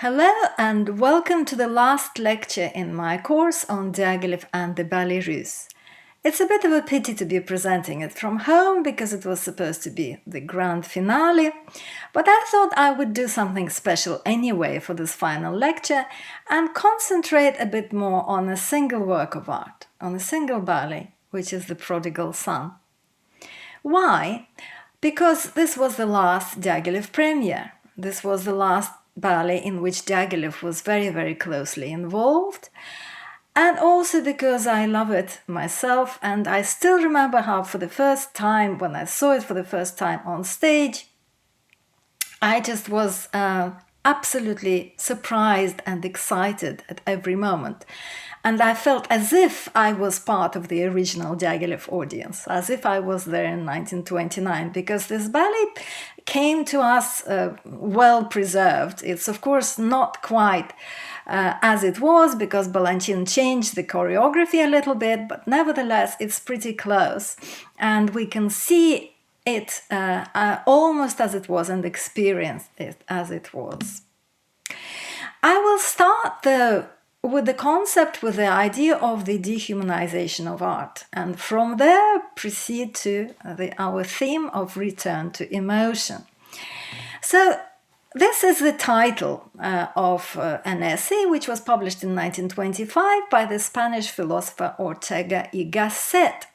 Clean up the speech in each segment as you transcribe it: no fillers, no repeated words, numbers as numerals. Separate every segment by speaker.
Speaker 1: Hello and welcome to the last lecture in my course on Diaghilev and the Ballets Russes. It's a bit of a pity to be presenting it from home because it was supposed to be the grand finale, but I thought I would do something special anyway for this final lecture and concentrate a bit more on a single work of art, on a single ballet, which is the Prodigal Son. Why? Because this was the last Diaghilev premiere. This was the last ballet in which Diaghilev was very, very closely involved. And also because I love it myself, and I still remember how for the first time, when I saw it for the first time on stage, I just was absolutely surprised and excited at every moment. And I felt as if I was part of the original Diaghilev audience, as if I was there in 1929, because this ballet came to us well preserved. It's of course not quite as it was, because Balanchine changed the choreography a little bit, but nevertheless it's pretty close. And we can see it almost as it was and experience it as it was. I will start though with the concept, with the idea of the dehumanization of art, and from there proceed to our theme of return to emotion. So this is the title of an essay which was published in 1925 by the Spanish philosopher Ortega y Gasset.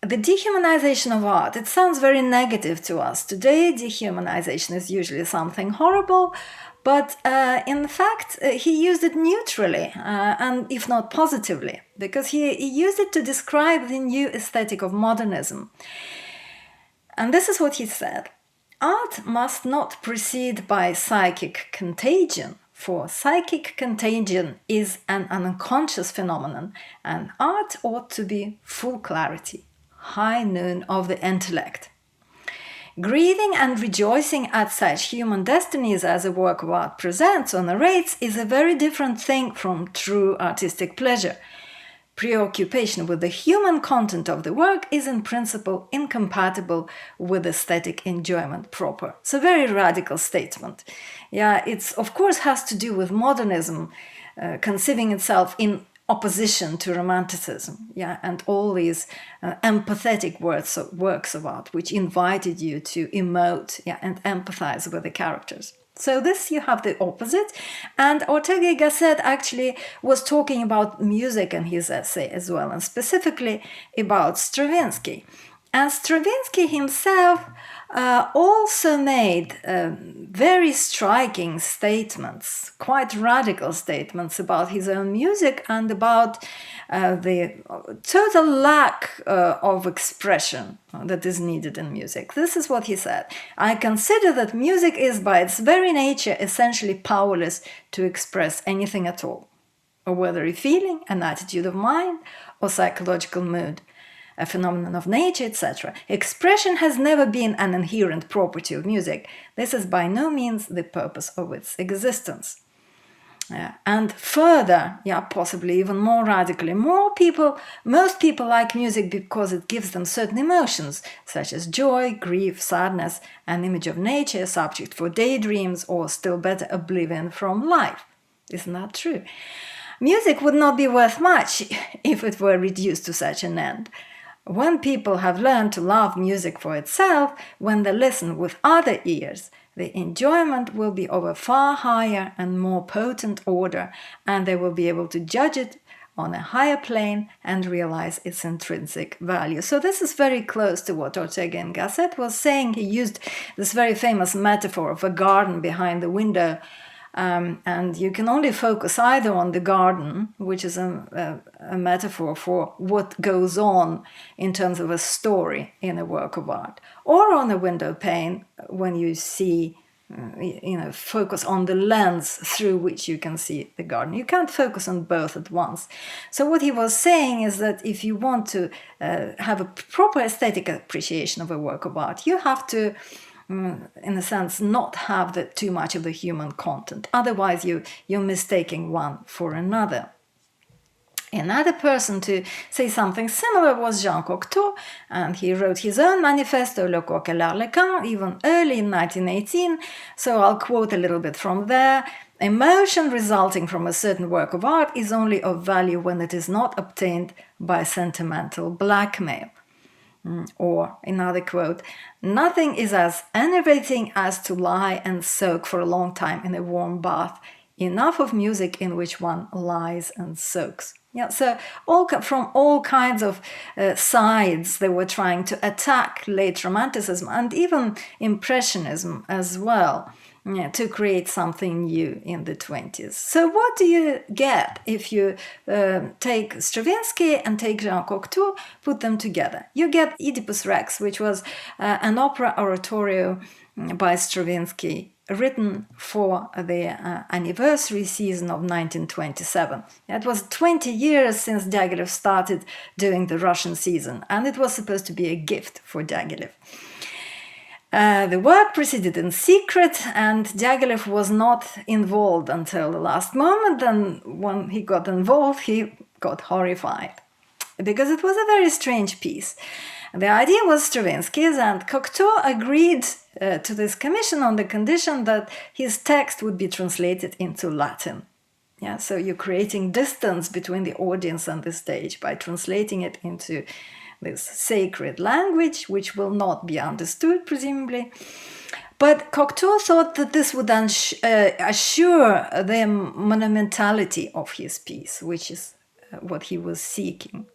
Speaker 1: The dehumanization of art, it sounds very negative to us. Today, dehumanization is usually something horrible, but in fact, he used it neutrally, and if not positively, because he used it to describe the new aesthetic of modernism. And this is what he said: art must not proceed by psychic contagion, for psychic contagion is an unconscious phenomenon, and art ought to be full clarity, high noon of the intellect. Grieving and rejoicing at such human destinies as a work of art presents or narrates is a very different thing from true artistic pleasure. Preoccupation with the human content of the work is in principle incompatible with aesthetic enjoyment proper. It's a very radical statement. Yeah, it of course has to do with modernism conceiving itself in opposition to romanticism, and all these empathetic works of art which invited you to emote, and empathize with the characters. So this you have the opposite, and Ortega y Gasset actually was talking about music in his essay as well, and specifically about Stravinsky. And Stravinsky himself also made very striking statements, quite radical statements about his own music and about the total lack of expression that is needed in music. This is what he said: I consider that music is by its very nature essentially powerless to express anything at all, or whether a feeling, an attitude of mind, or psychological mood, a phenomenon of nature, etc. Expression has never been an inherent property of music. This is by no means the purpose of its existence. And further, possibly even more radically, most people like music because it gives them certain emotions, such as joy, grief, sadness, an image of nature, a subject for daydreams, or still better, oblivion from life. Isn't that true? Music would not be worth much if it were reduced to such an end. When people have learned to love music for itself, when they listen with other ears, the enjoyment will be of a far higher and more potent order, and they will be able to judge it on a higher plane and realize its intrinsic value. So this is very close to what Ortega y Gasset was saying. He used this very famous metaphor of a garden behind the window. And you can only focus either on the garden, which is a metaphor for what goes on in terms of a story in a work of art, or on a window pane when you see, focus on the lens through which you can see the garden. You can't focus on both at once. So what he was saying is that if you want to have a proper aesthetic appreciation of a work of art, you have to, in a sense, not have too much of the human content. Otherwise, you're mistaking one for another. Another person to say something similar was Jean Cocteau, and he wrote his own manifesto, Le Coq et l'Arlequin, even early in 1918, so I'll quote a little bit from there. Emotion resulting from a certain work of art is only of value when it is not obtained by sentimental blackmail. Or another quote, nothing is as enervating as to lie and soak for a long time in a warm bath. Enough of music in which one lies and soaks. Yeah, so from all kinds of sides, they were trying to attack late Romanticism and even Impressionism as well, to create something new in the 20s. So what do you get if you take Stravinsky and take Jean Cocteau, put them together? You get Oedipus Rex, which was an opera oratorio by Stravinsky, written for the anniversary season of 1927. It was 20 years since Diaghilev started doing the Russian season, and it was supposed to be a gift for Diaghilev. The work proceeded in secret, and Diaghilev was not involved until the last moment, and when he got involved, he got horrified, because it was a very strange piece. The idea was Stravinsky's, and Cocteau agreed to this commission on the condition that his text would be translated into Latin. Yeah, so you're creating distance between the audience and the stage by translating it into this sacred language, which will not be understood, presumably. But Cocteau thought that this would assure the monumentality of his piece, which is what he was seeking.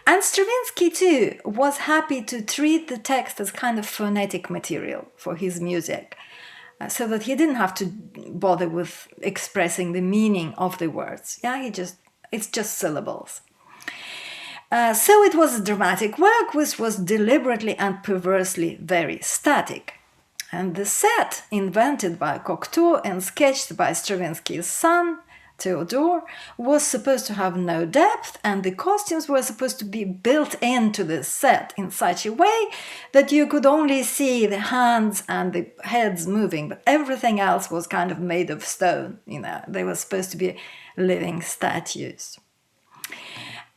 Speaker 1: And Stravinsky, too, was happy to treat the text as kind of phonetic material for his music, so that he didn't have to bother with expressing the meaning of the words. Yeah, it's just syllables. So it was a dramatic work which was deliberately and perversely very static. And the set, invented by Cocteau and sketched by Stravinsky's son, Theodore, was supposed to have no depth, and the costumes were supposed to be built into the set in such a way that you could only see the hands and the heads moving, but everything else was kind of made of stone. They were supposed to be living statues.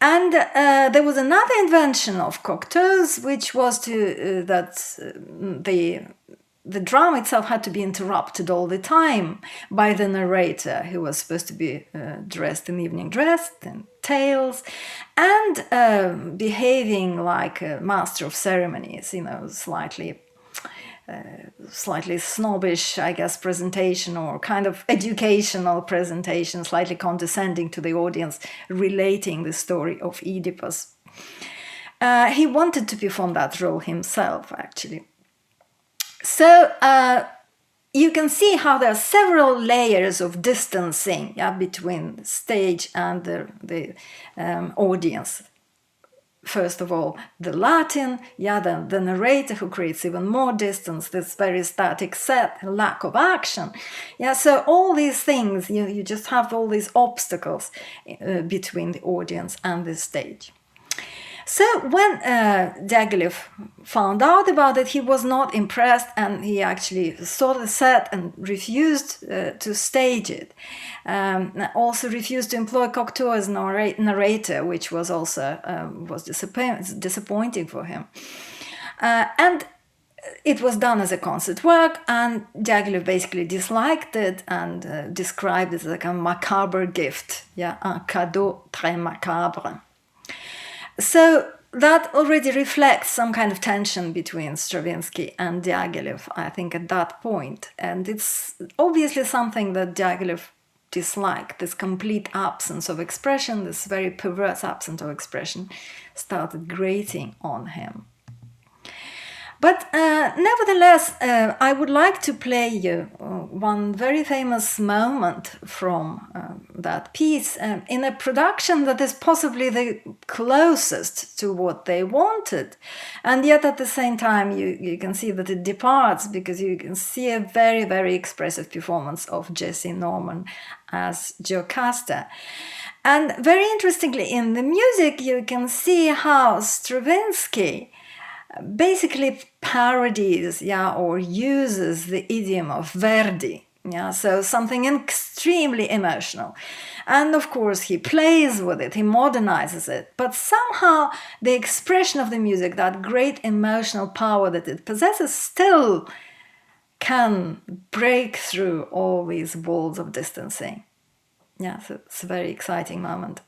Speaker 1: And there was another invention of Cocteau's, which was that the drama itself had to be interrupted all the time by the narrator, who was supposed to be dressed in evening dress and tails, and behaving like a master of ceremonies, slightly snobbish, I guess, presentation, or kind of educational presentation, slightly condescending to the audience, relating the story of Oedipus. He wanted to perform that role himself, actually. So you can see how there are several layers of distancing between the stage and the audience. First of all, the Latin, the narrator, who creates even more distance, this very static set, lack of action. So all these things, you just have all these obstacles between the audience and the stage. So when Diaghilev found out about it, he was not impressed, and he actually saw the set and refused to stage it. Also refused to employ Cocteau as narrator, which was also disappointing for him. And it was done as a concert work, and Diaghilev basically disliked it and described it as like a macabre gift, un cadeau très macabre. So that already reflects some kind of tension between Stravinsky and Diaghilev, I think, at that point. And it's obviously something that Diaghilev disliked. This complete absence of expression, this very perverse absence of expression, started grating on him. But nevertheless, I would like to play you one very famous moment from that piece in a production that is possibly the closest to what they wanted. And yet at the same time, you can see that it departs, because you can see a very, very expressive performance of Jesse Norman as Jocasta. And very interestingly, in the music, you can see how Stravinsky basically parodies or uses the idiom of Verdi, Yeah, so something extremely emotional. And of course, he plays with it, he modernizes it, but somehow the expression of the music, that great emotional power that it possesses, still can break through all these walls of distancing. Yeah, so it's a very exciting moment.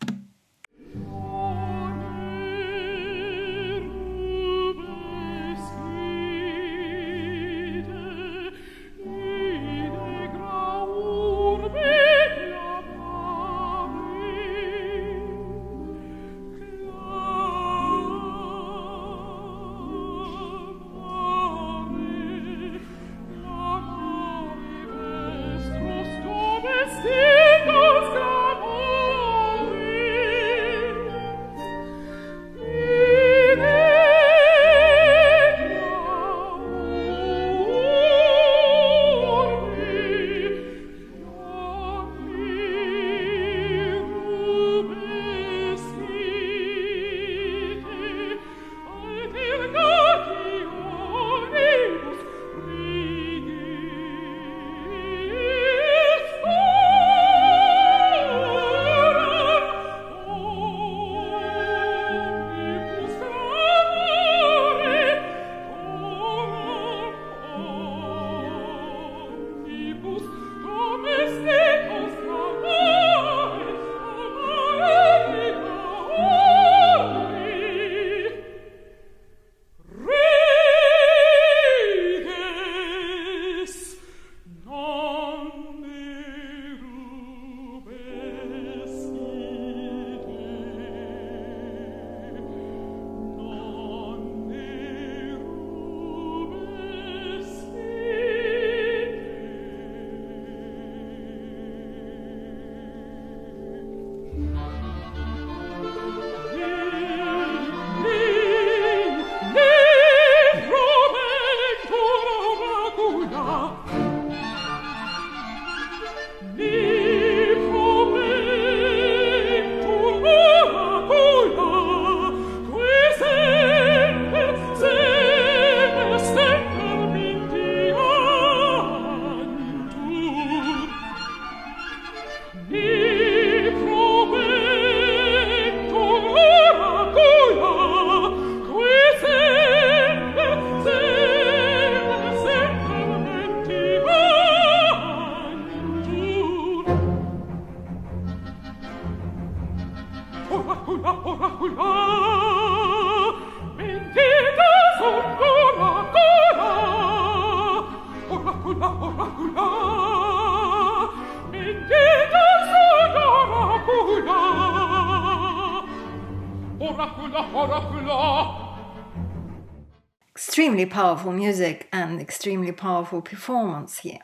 Speaker 1: Extremely powerful music and extremely powerful performance here.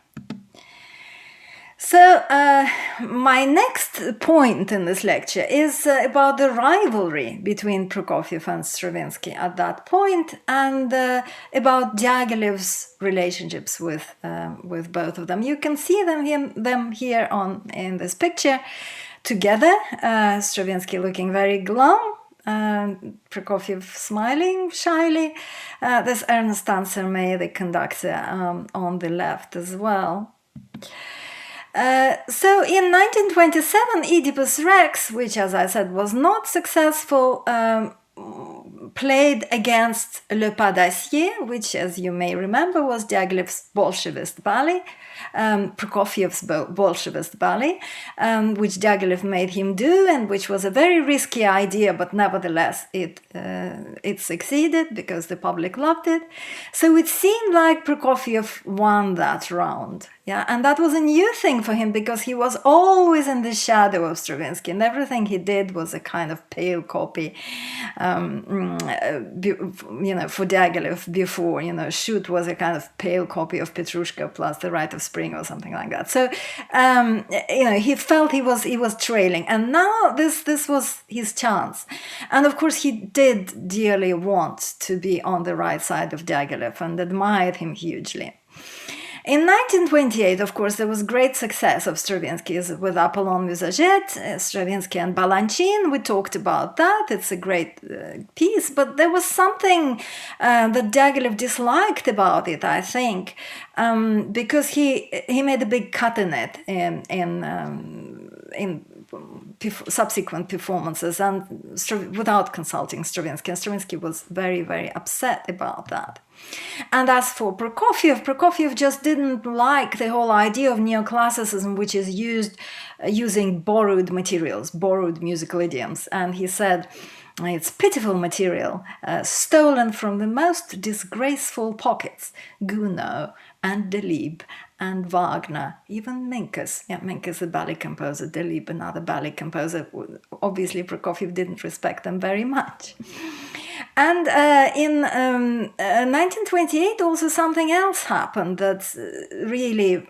Speaker 1: So my next point in this lecture is about the rivalry between Prokofiev and Stravinsky at that point, and about Diaghilev's relationships with both of them. You can see them here in this picture together. Stravinsky looking very glum, Prokofiev smiling shyly. There's Ernest Ansermet, the conductor, on the left as well. So in 1927, Oedipus Rex, which, as I said, was not successful, played against Le Pas d'Acier, which, as you may remember, was Diaghilev's Bolshevist ballet, Prokofiev's Bolshevist ballet, which Diaghilev made him do, and which was a very risky idea, but nevertheless it succeeded because the public loved it. So it seemed like Prokofiev won that round. Yeah, and that was a new thing for him because he was always in the shadow of Stravinsky, and everything he did was a kind of pale copy. For Diaghilev before, Shoot was a kind of pale copy of Petrushka plus The Rite of Spring or something like that. So, he felt he was trailing, and now this was his chance. And of course, he did dearly want to be on the right side of Diaghilev and admired him hugely. In 1928, of course, there was great success of Stravinsky's with Apollon Musagette, Stravinsky and Balanchine. We talked about that. It's a great piece, but there was something that Diaghilev disliked about it, I think, because he made a big cut in it in subsequent performances and without consulting Stravinsky. And Stravinsky was very, very upset about that. And as for Prokofiev just didn't like the whole idea of neoclassicism, which is using borrowed materials, borrowed musical idioms. And he said, it's pitiful material, stolen from the most disgraceful pockets, Gounod and Delibes and Wagner, even Menkes. Yeah, Menkes, the ballet composer, Delibes, another ballet composer. Obviously, Prokofiev didn't respect them very much. And in 1928, also something else happened that really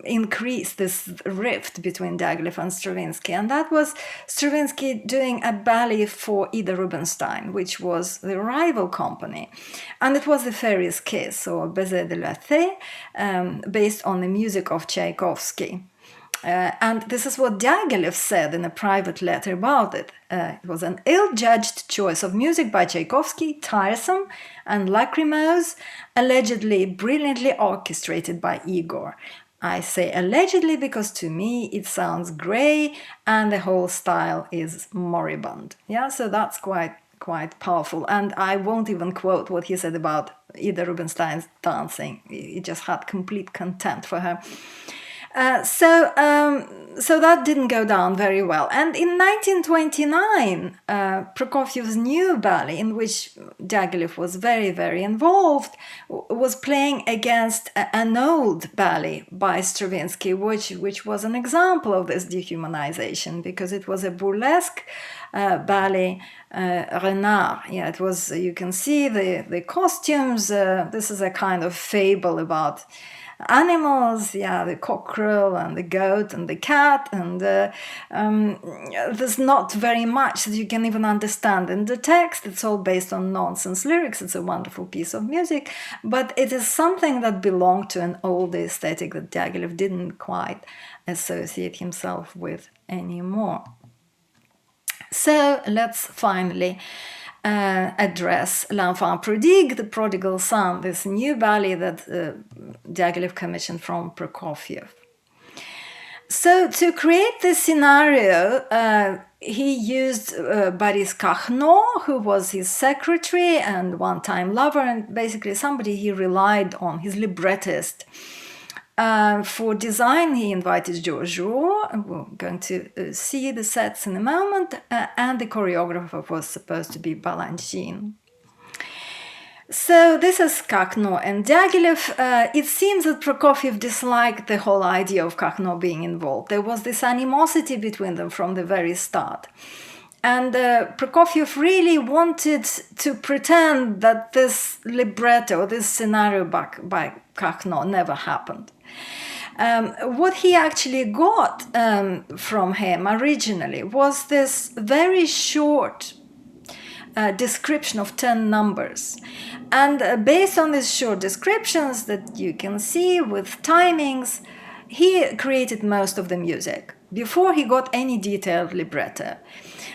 Speaker 1: increased this rift between Diaghilev and Stravinsky, and that was Stravinsky doing a ballet for Ida Rubinstein, which was the rival company. And it was the Fairy's Kiss, or Baiser de la Fée, based on the music of Tchaikovsky. And this is what Diaghilev said in a private letter about it. It was an ill-judged choice of music by Tchaikovsky, tiresome and lachrymose, allegedly brilliantly orchestrated by Igor. I say allegedly because to me it sounds grey and the whole style is moribund. Yeah, so that's quite powerful. And I won't even quote what he said about Ida Rubinstein's dancing. He just had complete contempt for her. So that didn't go down very well. And in 1929, Prokofiev's new ballet, in which Diaghilev was very, very involved, was playing against an old ballet by Stravinsky, which was an example of this dehumanization, because it was a burlesque ballet, Renard. Yeah, it was, you can see the costumes. This is a kind of fable about animals, yeah, the cockerel and the goat and the cat, and there's not very much that you can even understand in the text. It's all based on nonsense lyrics. It's a wonderful piece of music, but it is something that belonged to an old aesthetic that Diaghilev didn't quite associate himself with anymore. So let's finally address L'Enfant Prodigue, the Prodigal Son, this new ballet that Diaghilev commissioned from Prokofiev. So to create this scenario, he used Boris Kochno, who was his secretary and one-time lover, and basically somebody he relied on, his librettist. For design, he invited Georges Rouault. We're going to see the sets in a moment, and the choreographer was supposed to be Balanchine. So this is Kochno and Diaghilev. It seems that Prokofiev disliked the whole idea of Kochno being involved. There was this animosity between them from the very start. And Prokofiev really wanted to pretend that this libretto, this scenario by Kochno never happened. What he actually got from him originally was this very short description of 10 numbers. And based on these short descriptions that you can see with timings, he created most of the music before he got any detailed libretto.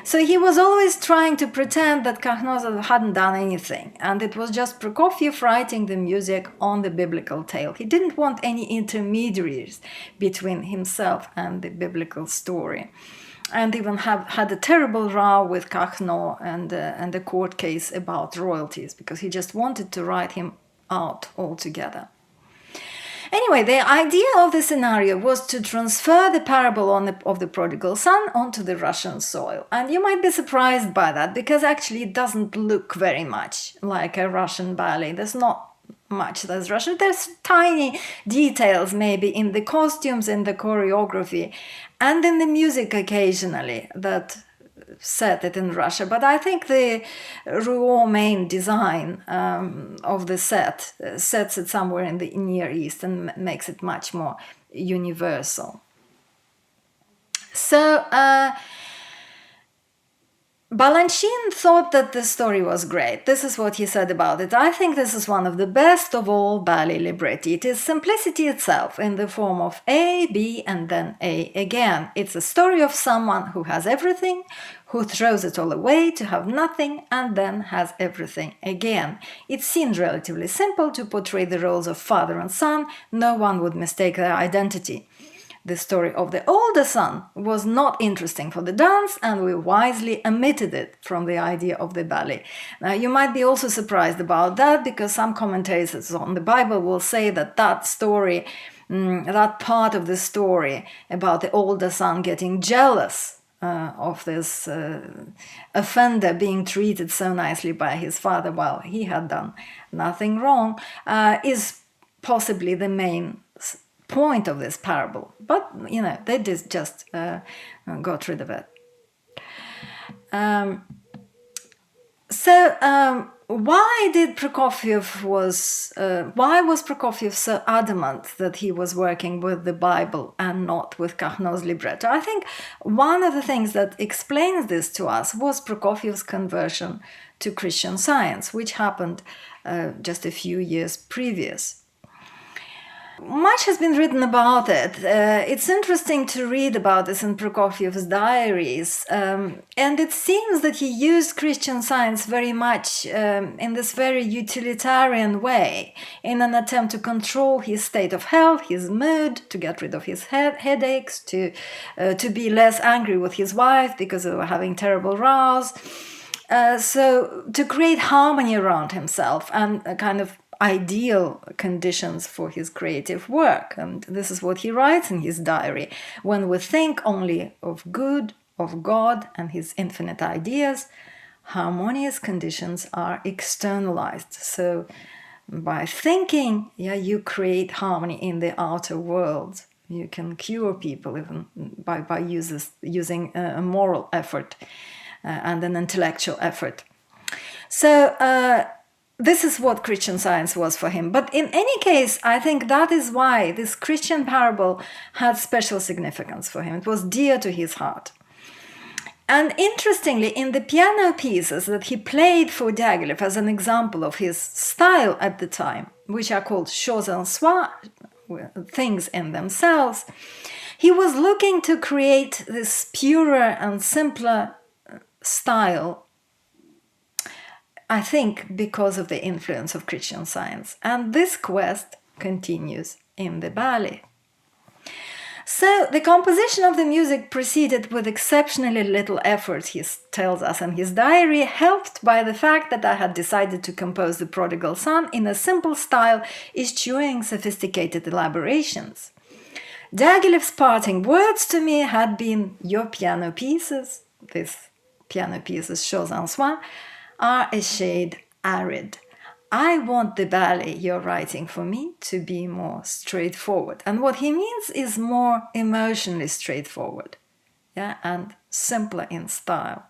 Speaker 1: So he was always trying to pretend that Kochno hadn't done anything, and it was just Prokofiev writing the music on the biblical tale. He didn't want any intermediaries between himself and the biblical story, and even had a terrible row with Kochno and a court case about royalties, because he just wanted to write him out altogether. Anyway, the idea of the scenario was to transfer the parable of the prodigal son onto the Russian soil. And you might be surprised by that, because actually it doesn't look very much like a Russian ballet. There's not much that's Russian. There's tiny details maybe in the costumes, in the choreography, and in the music occasionally that set it in Russia. But I think the Rouault main design of the set sets it somewhere in the Near East and makes it much more universal. So Balanchine thought that the story was great. This is what he said about it. I think this is one of the best of all ballet libretti. It is simplicity itself in the form of A, B, and then A again. It's a story of someone who has everything, who throws it all away to have nothing, and then has everything again. It seemed relatively simple to portray the roles of father and son. No one would mistake their identity. The story of the older son was not interesting for the dance, and we wisely omitted it from the idea of the ballet. Now, you might be also surprised about that, because some commentators on the Bible will say that that story, that part of the story about the older son getting jealous of this offender being treated so nicely by his father while he had done nothing wrong, is possibly the main point of this parable, but they just got rid of it. Why was Prokofiev so adamant that he was working with the Bible and not with Kochno's libretto? I think one of the things that explains this to us was Prokofiev's conversion to Christian Science, which happened just a few years previous. Much has been written about it. It's interesting to read about this in Prokofiev's diaries, and it seems that he used Christian Science very much in this very utilitarian way, in an attempt to control his state of health, his mood, to get rid of his headaches, to be less angry with his wife because they were having terrible rows. So to create harmony around himself and a kind of ideal conditions for his creative work. And this is what he writes in his diary. When we think only of good, of God and his infinite ideas, harmonious conditions are externalized. So by thinking, you create harmony in the outer world. You can cure people even by using a moral effort and an intellectual effort. So this is what Christian Science was for him. But in any case, I think that is why this Christian parable had special significance for him. It was dear to his heart. And interestingly, in the piano pieces that he played for Diaghilev as an example of his style at the time, which are called choses en soi, things in themselves, he was looking to create this purer and simpler style, I think because of the influence of Christian Science. And this quest continues in the ballet. So the composition of the music proceeded with exceptionally little effort, he tells us in his diary, helped by the fact that I had decided to compose the Prodigal Son in a simple style, eschewing sophisticated elaborations. Diaghilev's parting words to me had been, your piano pieces, this piano pieces choses en soi, are a shade arid. I want the ballet you're writing for me to be more straightforward. And what he means is more emotionally straightforward, and simpler in style.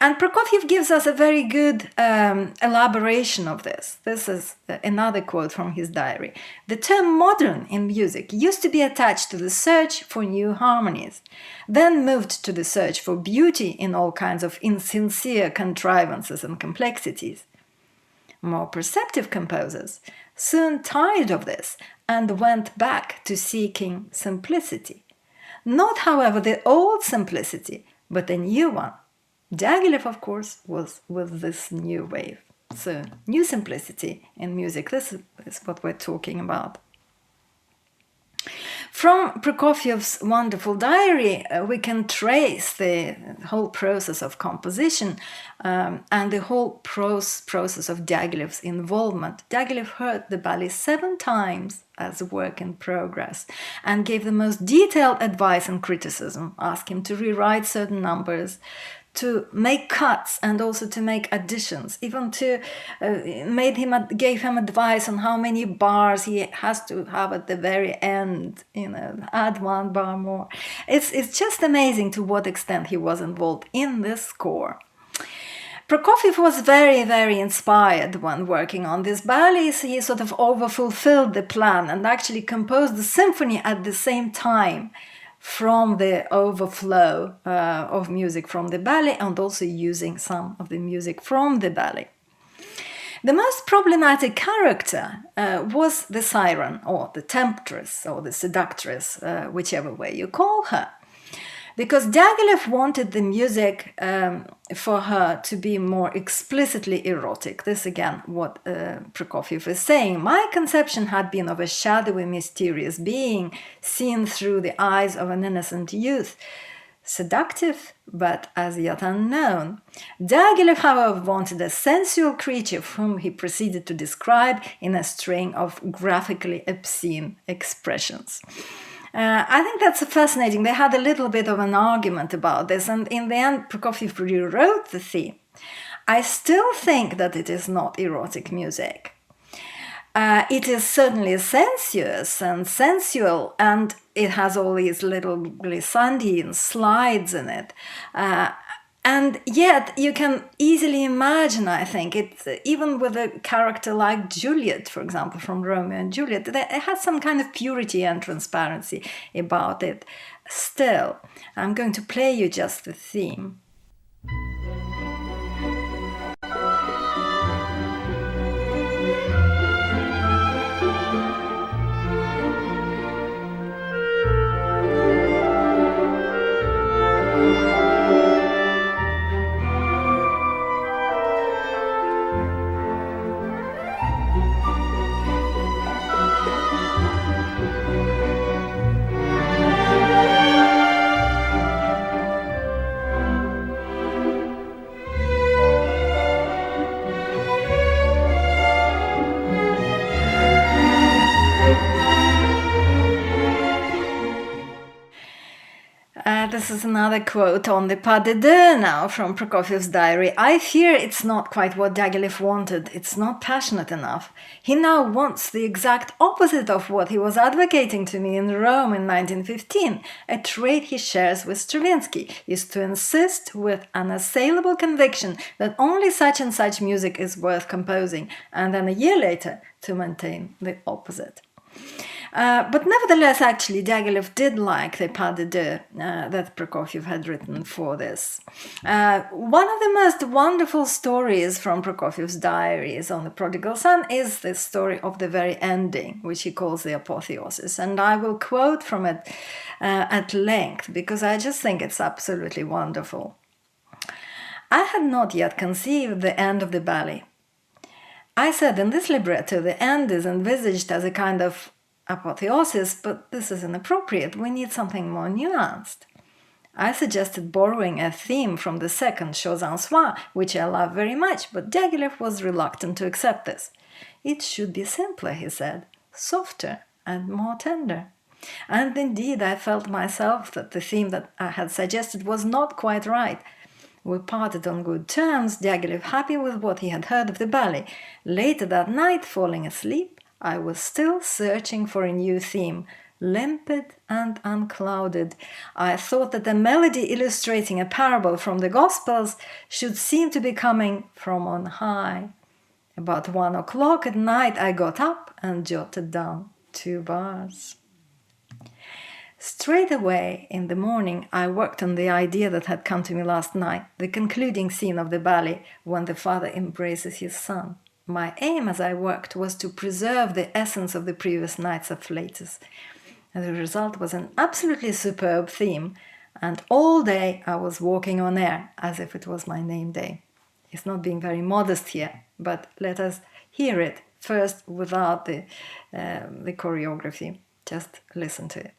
Speaker 1: And Prokofiev gives us a very good elaboration of this. This is another quote from his diary. The term modern in music used to be attached to the search for new harmonies, then moved to the search for beauty in all kinds of insincere contrivances and complexities. More perceptive composers soon tired of this and went back to seeking simplicity. Not, however, the old simplicity, but a new one. Diaghilev, of course, was with this new wave. So, new simplicity in music, this is what we're talking about. From Prokofiev's wonderful diary, we can trace the whole process of composition and the whole process of Diaghilev's involvement. Diaghilev heard the ballet 7 times as a work in progress and gave the most detailed advice and criticism, asked him to rewrite certain numbers, to make cuts and also to make additions, even to gave him advice on how many bars he has to have at the very end, add 1 bar more. It's just amazing to what extent he was involved in this score. Prokofiev was very, very inspired when working on this ballet. So he sort of overfulfilled the plan and actually composed the symphony at the same time from the overflow of music from the ballet and also using some of the music from the ballet. The most problematic character was the Siren, or the temptress, or the seductress, whichever way you call her. Because Diaghilev wanted the music for her to be more explicitly erotic. This again, what Prokofiev is saying. My conception had been of a shadowy, mysterious being seen through the eyes of an innocent youth. Seductive, but as yet unknown. Diaghilev, however, wanted a sensual creature whom he proceeded to describe in a string of graphically obscene expressions. I think that's fascinating. They had a little bit of an argument about this, and in the end, Prokofiev rewrote the theme. I still think that it is not erotic music. It is certainly sensuous and sensual, and it has all these little glissandi slides in it. And yet you can easily imagine, I think, even with a character like Juliet, for example, from Romeo and Juliet, it has some kind of purity and transparency about it. Still, I'm going to play you just the theme. This is another quote on the pas de deux now from Prokofiev's diary. I fear it's not quite what Diaghilev wanted. It's not passionate enough. He now wants the exact opposite of what he was advocating to me in Rome in 1915. A trait he shares with Stravinsky is to insist with unassailable conviction that only such and such music is worth composing, and then a year later to maintain the opposite. But nevertheless, actually, Diaghilev did like the pas de deux that Prokofiev had written for this. One of the most wonderful stories from Prokofiev's diaries on the Prodigal Son is the story of the very ending, which he calls the apotheosis. And I will quote from it at length, because I just think it's absolutely wonderful. I had not yet conceived the end of the ballet. I said in this libretto the end is envisaged as a kind of apotheosis, but this is inappropriate. We need something more nuanced. I suggested borrowing a theme from the second Chose en Soi, which I love very much, but Diaghilev was reluctant to accept this. It should be simpler, he said, softer and more tender. And indeed, I felt myself that the theme that I had suggested was not quite right. We parted on good terms, Diaghilev happy with what he had heard of the ballet. Later that night, falling asleep, I was still searching for a new theme, limpid and unclouded. I thought that a melody illustrating a parable from the Gospels should seem to be coming from on high. About 1 o'clock at night, I got up and jotted down 2 bars. Straight away in the morning, I worked on the idea that had come to me last night, the concluding scene of the ballet when the father embraces his son. My aim as I worked was to preserve the essence of the previous night's afflatus. And the result was an absolutely superb theme, and all day I was walking on air as if it was my name day. He's not being very modest here, but let us hear it first without the choreography. Just listen to it.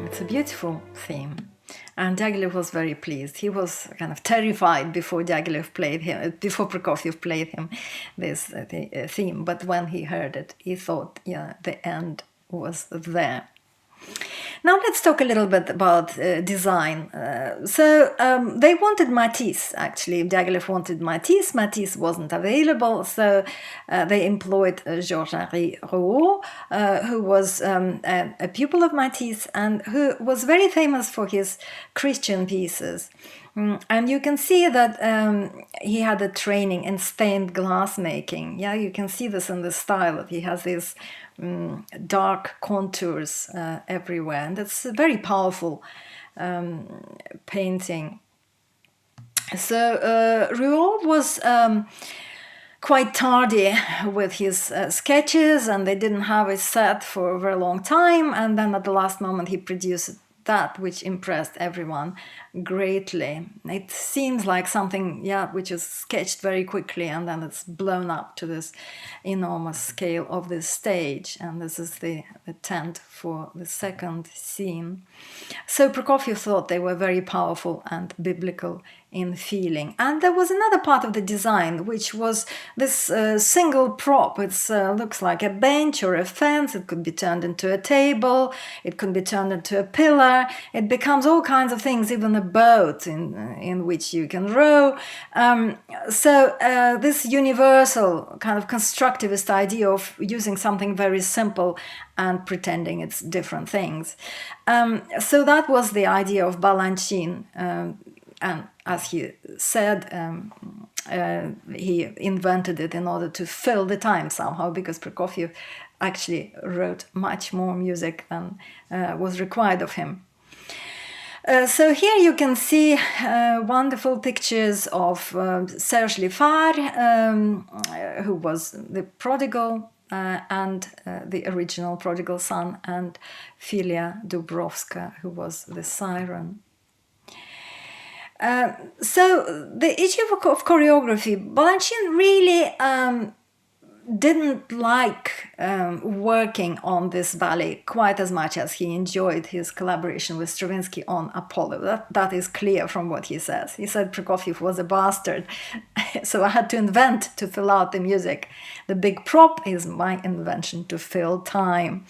Speaker 1: It's a beautiful theme. And Diaghilev was very pleased. He was kind of terrified before Prokofiev played him this theme. But when he heard it, he thought, yeah, the end was there. Now let's talk a little bit about design. They wanted Matisse, actually. Diaghilev wanted Matisse. Matisse wasn't available, so they employed Georges-Henri Rouault, who was a pupil of Matisse and who was very famous for his Christian pieces. And you can see that he had a training in stained glass making. Yeah, you can see this in the style. He has these dark contours everywhere, and it's a very powerful painting. So Rouault was quite tardy with his sketches, and they didn't have it set for a very long time, and then at the last moment he produced that which impressed everyone greatly. It seems like something, which is sketched very quickly and then it's blown up to this enormous scale of this stage. And this is the tent for the second scene. So Prokofiev thought they were very powerful and biblical in feeling. And there was another part of the design, which was this single prop. It looks like a bench or a fence. It could be turned into a table. It could be turned into a pillar. It becomes all kinds of things, even a boat in which you can row. This universal kind of constructivist idea of using something very simple and pretending it's different things. So that was the idea of Balanchine. And as he said, he invented it in order to fill the time somehow, because Prokofiev actually wrote much more music than was required of him. So here you can see wonderful pictures of Serge Lifar, who was the prodigal and the original Prodigal Son, and Filia Dubrovska, who was the Siren. So the issue of choreography, Balanchine really didn't like working on this ballet quite as much as he enjoyed his collaboration with Stravinsky on Apollo. That is clear from what he says. He said Prokofiev was a bastard, so I had to invent to fill out the music. The big prop is my invention to fill time.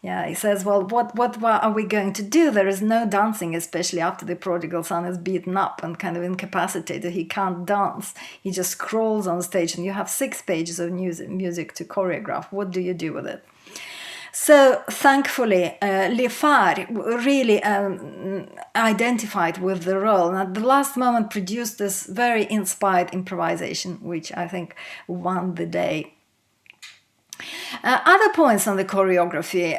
Speaker 1: Yeah, he says, well, what are we going to do? There is no dancing, especially after the prodigal son is beaten up and kind of incapacitated. He can't dance. He just crawls on stage, and you have 6 pages of music to choreograph. What do you do with it? So thankfully, Lifar really identified with the role, and at the last moment produced this very inspired improvisation, which I think won the day. Other points on the choreography,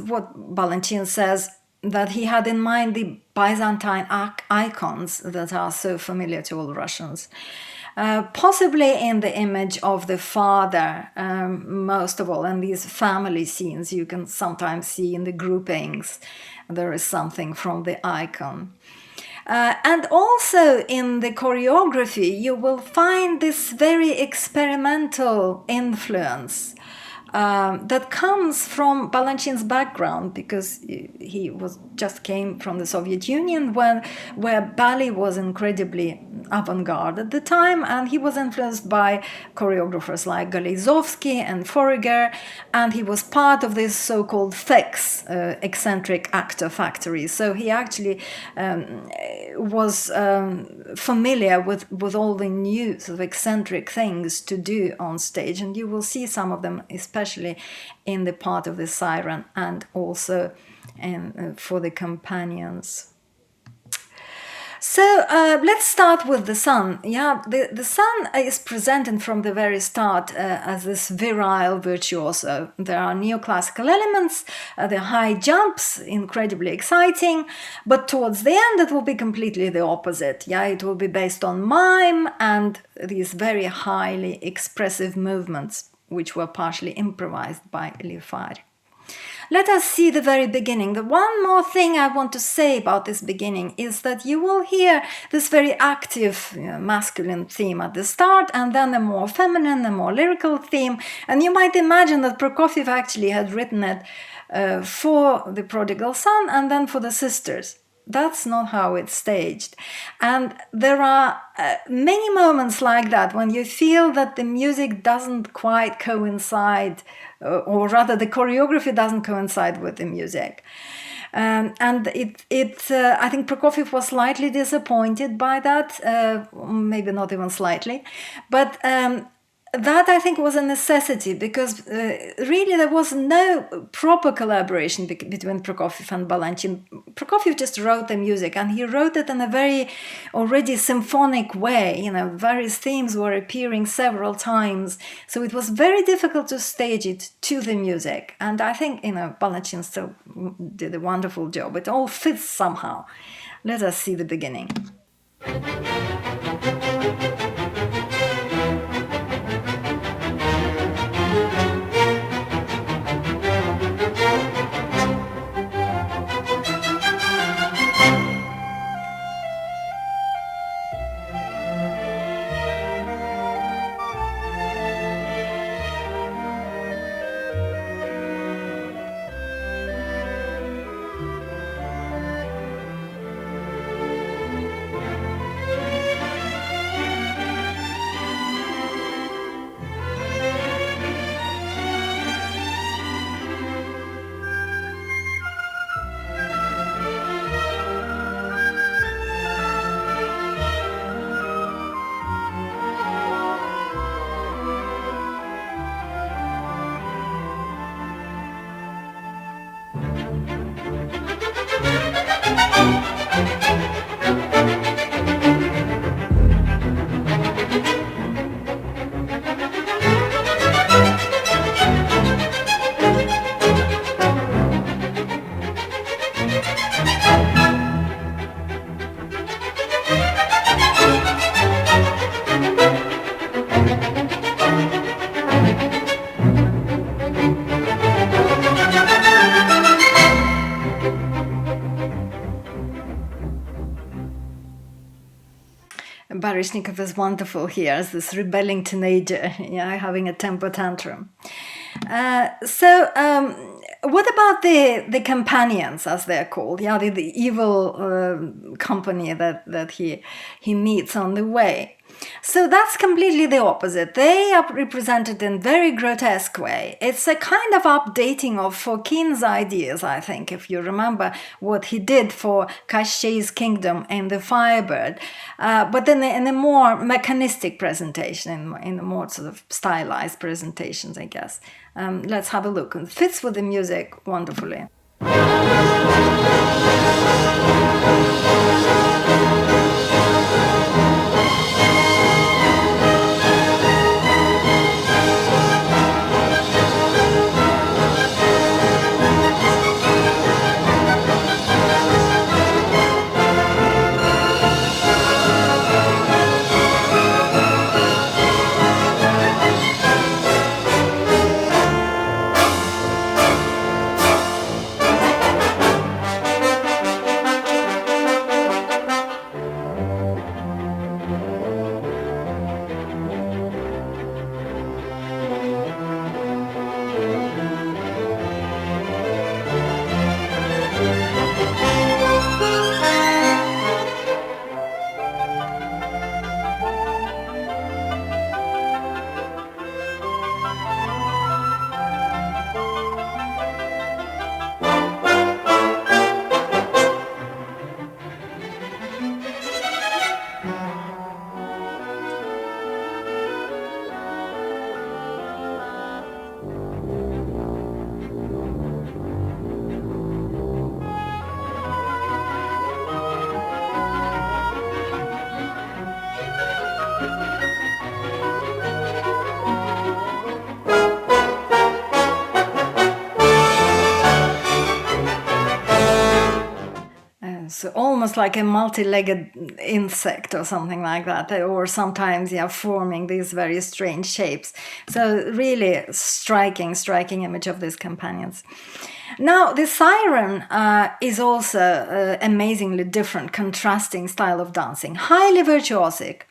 Speaker 1: what Balanchine says, that he had in mind the Byzantine icons that are so familiar to all Russians. Possibly in the image of the father, most of all, and these family scenes you can sometimes see in the groupings. There is something from the icon. And also in the choreography, you will find this very experimental influence that comes from Balanchine's background, because he just came from the Soviet Union, where ballet was incredibly avant-garde at the time, and he was influenced by choreographers like Galezovsky and Fouriger, and he was part of this so-called FEX, eccentric actor factory. So he actually was familiar with all the new sort of eccentric things to do on stage, and you will see some of them, especially in the part of the Siren and also for the companions. So let's start with the son. Yeah, the son is presented from the very start as this virile virtuoso. There are neoclassical elements, the high jumps, incredibly exciting, but towards the end it will be completely the opposite. Yeah, it will be based on mime and these very highly expressive movements, which were partially improvised by Lifar. Let us see the very beginning. The one more thing I want to say about this beginning is that you will hear this very active masculine theme at the start, and then a more feminine, a more lyrical theme. And you might imagine that Prokofiev actually had written it for the Prodigal Son and then for the sisters. that's not how it's staged. And there are many moments like that when you feel that the music doesn't quite coincide, or rather the choreography doesn't coincide with the music. And I think Prokofiev was slightly disappointed by that, maybe not even slightly, but that I think was a necessity, because really there was no proper collaboration between Prokofiev and Balanchine. Prokofiev just wrote the music, and he wrote it in a very already symphonic way. Various themes were appearing several times, so it was very difficult to stage it to the music. And I think Balanchine still did a wonderful job. It all fits somehow. Let us see the beginning. Baryshnikov is wonderful here as this rebelling teenager, having a temper tantrum. What about the companions, as they're called? The evil company that he meets on the way. So that's completely the opposite. They are represented in very grotesque way. It's a kind of updating of Fokин's ideas, I think, if you remember what he did for Kashchei's Kingdom and the Firebird, but then in a more mechanistic presentation, in a more sort of stylized presentations, I guess. Let's have a look. It fits with the music wonderfully. So almost like a multi-legged insect or something like that, or sometimes forming these very strange shapes. So really striking image of these companions. Now the Siren is also amazingly different, contrasting style of dancing, highly virtuosic,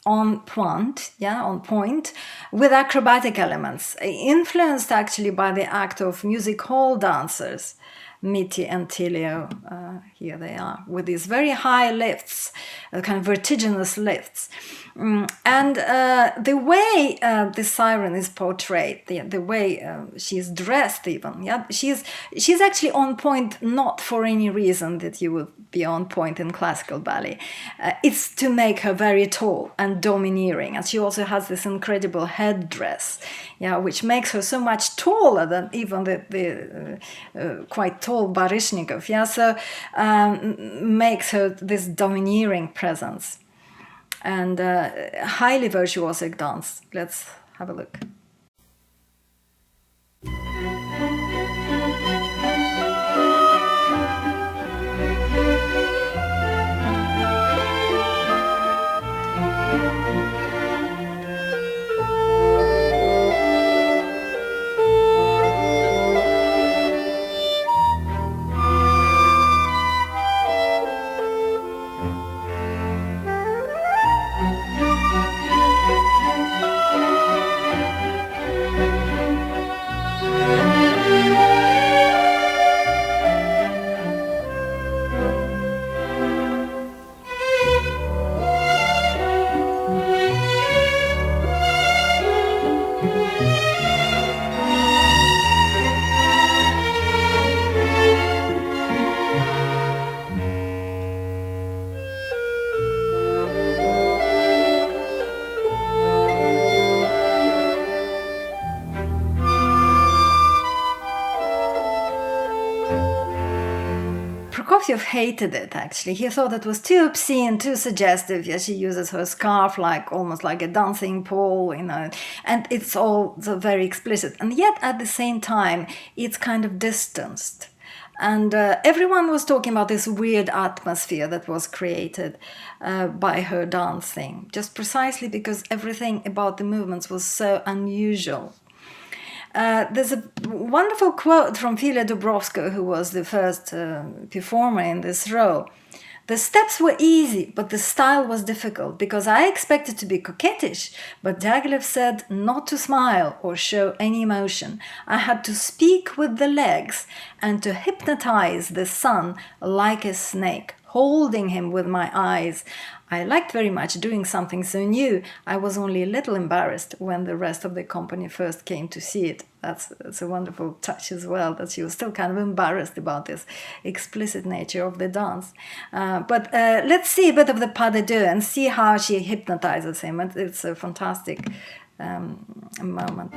Speaker 1: on point, with acrobatic elements, influenced actually by the act of music hall dancers. Mitty and Tilio, here they are, with these very high lifts, kind of vertiginous lifts. And the way the Siren is portrayed, the way she's dressed even, yeah, she's actually on point, not for any reason that you would be on point in classical ballet. It's to make her very tall and domineering, and she also has this incredible headdress, yeah, which makes her so much taller than even the quite tall Baryshnikov, yeah, so makes her this domineering presence. And highly virtuosic dance. Let's have a look. Prokofiev hated it, actually. He thought it was too obscene, too suggestive. Yeah, she uses her scarf almost like a dancing pole, you know, and it's all so very explicit. And yet, at the same time, it's kind of distanced. And everyone was talking about this weird atmosphere that was created by her dancing, just precisely because everything about the movements was so unusual. There's a wonderful quote from Filia Dubrovska, who was the first performer in this role. The steps were easy, but the style was difficult, because I expected to be coquettish, but Diaghilev said not to smile or show any emotion. I had to speak with the legs and to hypnotize the son like a snake, holding him with my eyes. I liked very much doing something so new. I was only a little embarrassed when the rest of the company first came to see it. That's a wonderful touch as well, that she was still kind of embarrassed about this explicit nature of the dance. But let's see a bit of the pas de deux and see how she hypnotizes him. It's a fantastic moment.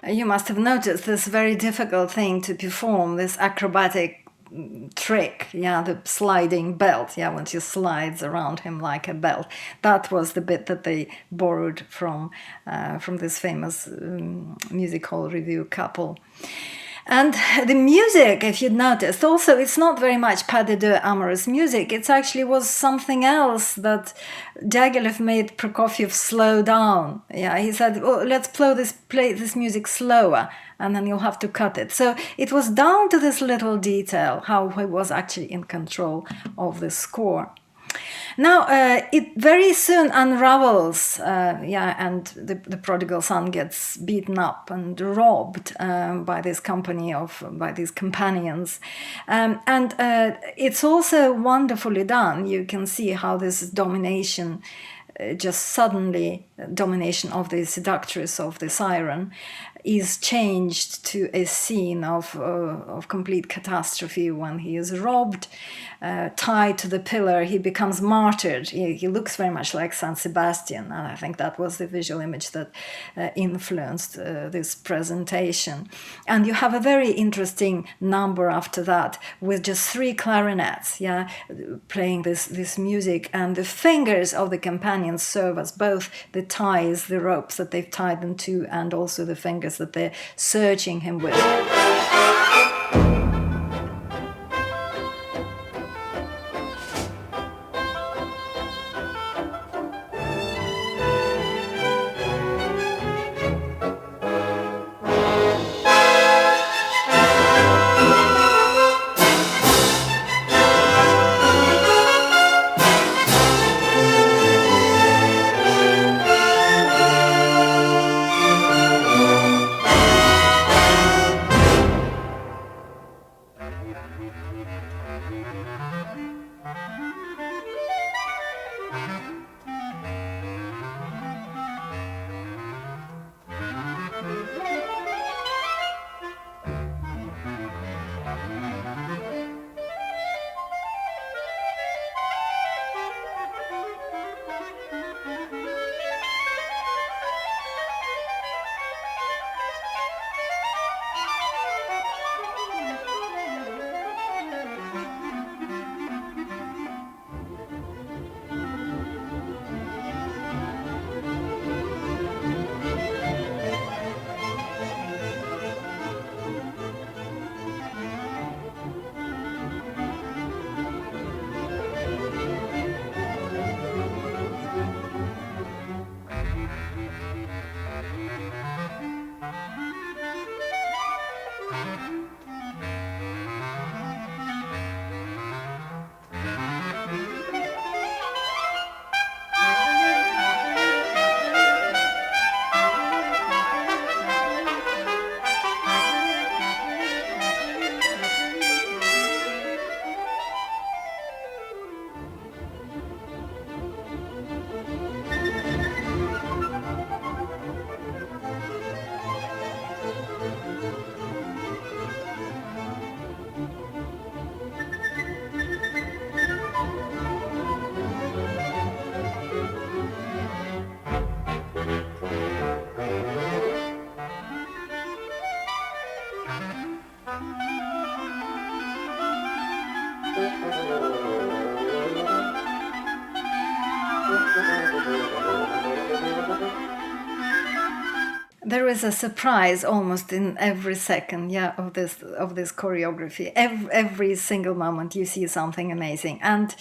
Speaker 1: You must have noticed this very difficult thing to perform, this acrobatic trick, yeah, the sliding belt, yeah, when she slides around him like a belt. That was the bit that they borrowed from this famous music hall review couple. And the music, if you'd noticed, also it's not very much pas de deux amorous music. It actually was something else that Diaghilev made Prokofiev slow down. Yeah, he said, "Oh, let's play this music slower, and then you'll have to cut it." So it was down to this little detail how he was actually in control of the score. Now, it very soon unravels, and the prodigal son gets beaten up and robbed by this by these companions. And it's also wonderfully done. You can see how this domination, just suddenly, domination of the seductress of the Siren, is changed to a scene of complete catastrophe when he is robbed, tied to the pillar. He becomes martyred. He looks very much like Saint Sebastian, and I think that was the visual image that influenced this presentation. And you have a very interesting number after that with just 3 clarinets, playing this music, and the fingers of the companions serve as both the ties, the ropes that they've tied them to, and also the fingers that they're searching him with. There is a surprise almost in every second, of this choreography. Every single moment you see something amazing, and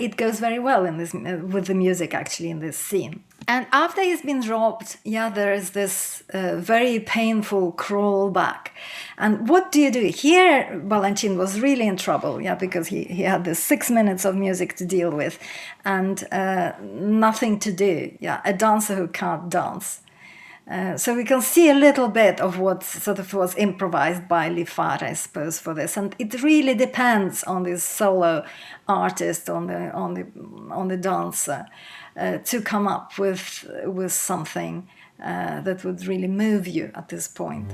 Speaker 1: it goes very well in this with the music actually in this scene. And after he's been robbed, there is this very painful crawl back. And what do you do? Here, Balanchine was really in trouble, because he had this 6 minutes of music to deal with, and nothing to do. A dancer who can't dance. So we can see a little bit of what sort of was improvised by Liffard, I suppose, for this, and it really depends on this solo artist, on the dancer, to come up with something that would really move you at this point.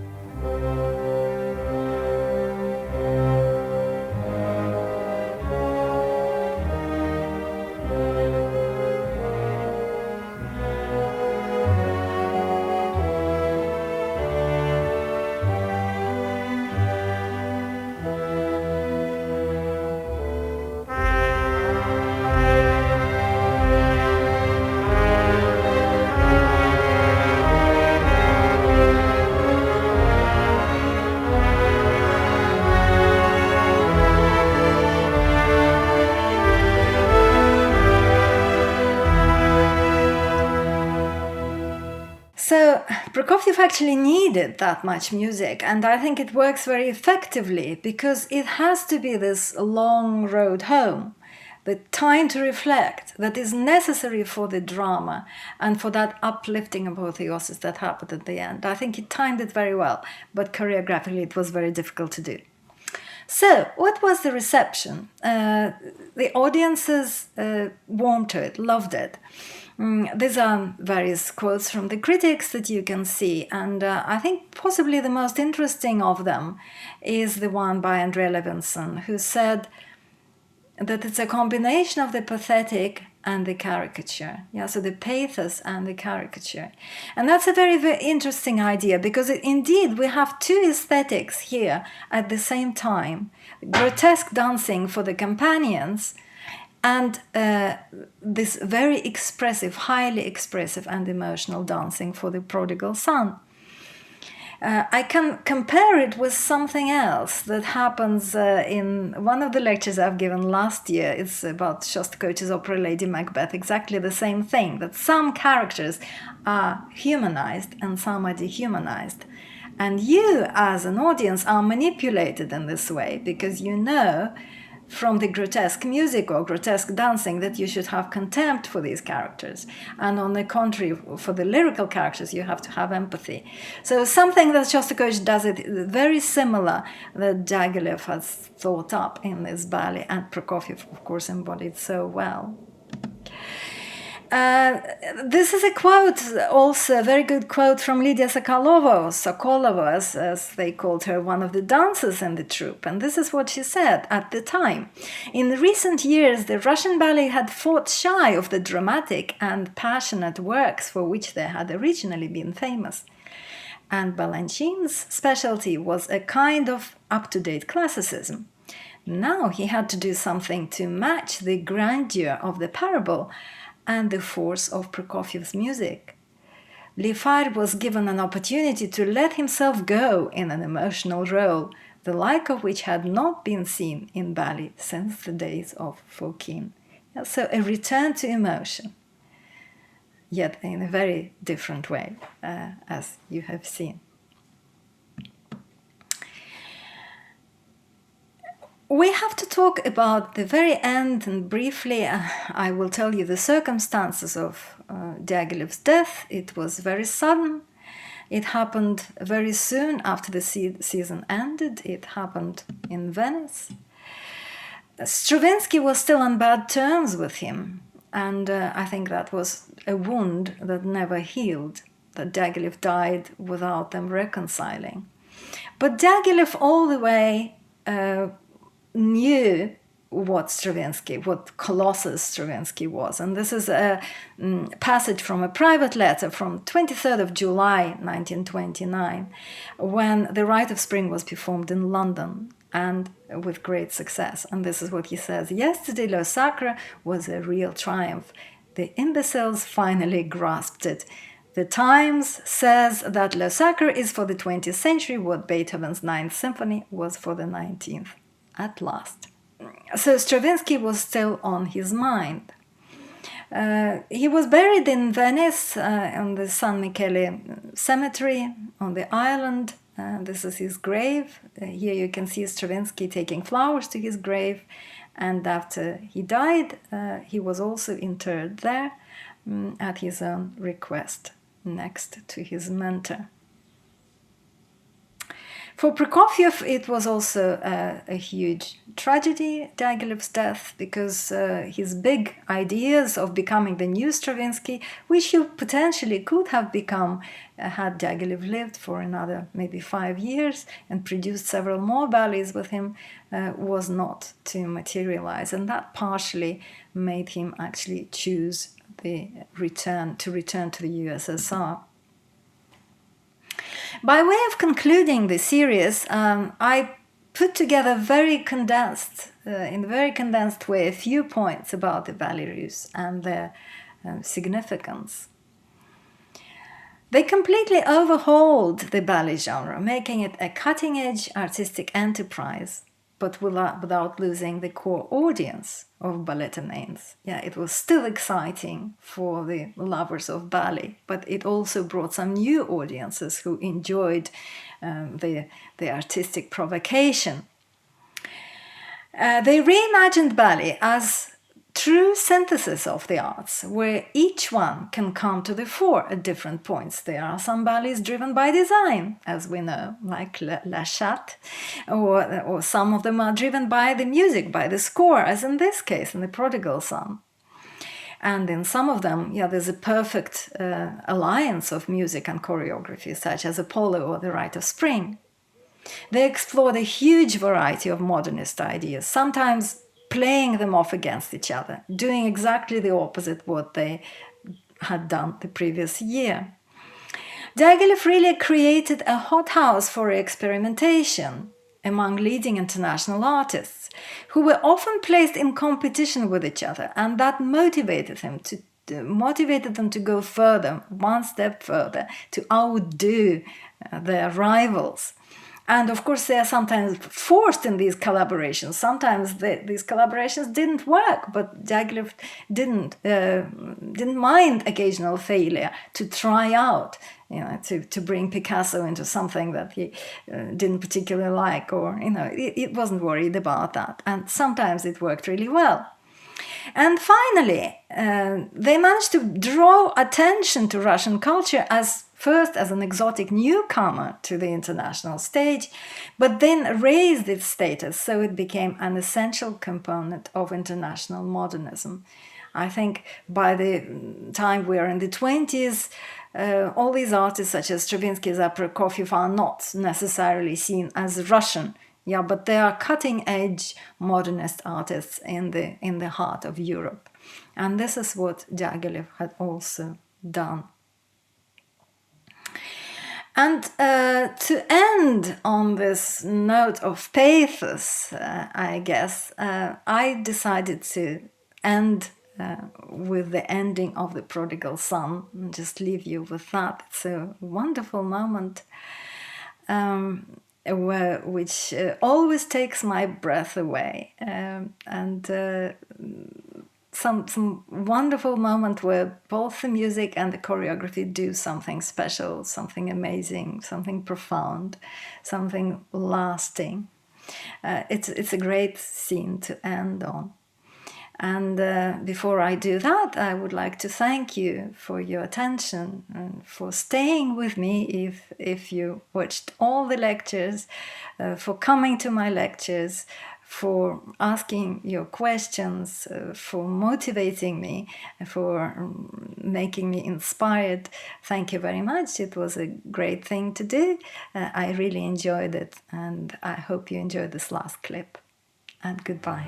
Speaker 1: Prokofiev actually needed that much music, and I think it works very effectively because it has to be this long road home, the time to reflect that is necessary for the drama and for that uplifting apotheosis that happened at the end. I think he timed it very well, but choreographically it was very difficult to do. So, what was the reception? The audiences warmed to it, loved it. These are various quotes from the critics that you can see, and I think possibly the most interesting of them is the one by Andrea Levinson, who said that it's a combination of the pathetic and the caricature. Yeah, so the pathos and the caricature. And that's a very, very interesting idea because indeed we have two aesthetics here at the same time. Grotesque dancing for the companions and this very expressive, highly expressive and emotional dancing for the prodigal son. I can compare it with something else that happens in one of the lectures I've given last year. It's about Shostakovich's opera Lady Macbeth, exactly the same thing, that some characters are humanized and some are dehumanized. And you, as an audience, are manipulated in this way because you know from the grotesque music or grotesque dancing that you should have contempt for these characters. And on the contrary, for the lyrical characters, you have to have empathy. So something that Shostakovich does it very similar that Diaghilev has thought up in this ballet, and Prokofiev, of course, embodied so well. This is a quote, also a very good quote from Lydia Sokolova, or Sokolova, as they called her, one of the dancers in the troupe. And this is what she said at the time. In recent years, the Russian ballet had fought shy of the dramatic and passionate works for which they had originally been famous. And Balanchine's specialty was a kind of up-to-date classicism. Now he had to do something to match the grandeur of the parable and the force of Prokofiev's music. Lifar was given an opportunity to let himself go in an emotional role, the like of which had not been seen in ballet since the days of Fokine. So a return to emotion, yet in a very different way, as you have seen. We have to talk about the very end, and briefly I will tell you the circumstances of Diaghilev's death. It was very sudden. It happened very soon after the season ended. It happened in Venice. Stravinsky was still on bad terms with him, and I think that was a wound that never healed, that Diaghilev died without them reconciling. But Diaghilev all the way knew what Colossus Stravinsky was. And this is a passage from a private letter from 23rd of July 1929, when The Rite of Spring was performed in London, and with great success. And this is what he says: "Yesterday Le Sacre was a real triumph. The imbeciles finally grasped it. The Times says that Le Sacre is for the 20th century what Beethoven's Ninth Symphony was for the 19th. At last." So Stravinsky was still on his mind. He was buried in Venice on the San Michele Cemetery on the island. This is his grave. Here you can see Stravinsky taking flowers to his grave. And after he died, he was also interred there at his own request, next to his mentor. For Prokofiev, it was also a huge tragedy, Diaghilev's death, because his big ideas of becoming the new Stravinsky, which he potentially could have become had Diaghilev lived for another maybe 5 years and produced several more ballets with him, was not to materialize. And that partially made him actually choose the return to the USSR. By way of concluding the series, I put together in a very condensed way, a few points about the Ballets Russes and their significance. They completely overhauled the ballet genre, making it a cutting-edge artistic enterprise. but without losing the core audience of balletinanes. Yeah, it was still exciting for the lovers of ballet, but it also brought some new audiences who enjoyed the artistic provocation. They reimagined ballet as true synthesis of the arts, where each one can come to the fore at different points. There are some ballets driven by design, as we know, like La Chatte, or some of them are driven by the music, by the score, as in this case, in The Prodigal Son. And in some of them, there's a perfect alliance of music and choreography, such as Apollo or The Rite of Spring. They explored a huge variety of modernist ideas, sometimes playing them off against each other, doing exactly the opposite what they had done the previous year. Diaghilev really created a hothouse for experimentation among leading international artists, who were often placed in competition with each other, and that motivated them to go further, one step further, to outdo their rivals. And of course, they are sometimes forced in these collaborations. Sometimes these collaborations didn't work, but Diaghilev didn't mind occasional failure to try out, to bring Picasso into something that he didn't particularly like, or it wasn't worried about that. And sometimes it worked really well. And finally, they managed to draw attention to Russian culture first as an exotic newcomer to the international stage, but then raised its status so it became an essential component of international modernism. I think by the time we are in the 20s, all these artists such as Stravinsky and Prokofiev are not necessarily seen as Russian. Yeah, but they are cutting-edge modernist artists in the heart of Europe. And this is what Diaghilev had also done. And to end on this note of pathos, I guess, I decided to end with the ending of The Prodigal Son, and just leave you with that. It's a wonderful moment which always takes my breath away, and some wonderful moment where both the music and the choreography do something special, something amazing, something profound, something lasting. It's a great scene to end on. And before I do that, I would like to thank you for your attention and for staying with me if you watched all the lectures, for coming to my lectures, for asking your questions, for motivating me, for making me inspired. Thank you very much. It was a great thing to do. I really enjoyed it, and I hope you enjoyed this last clip. And goodbye.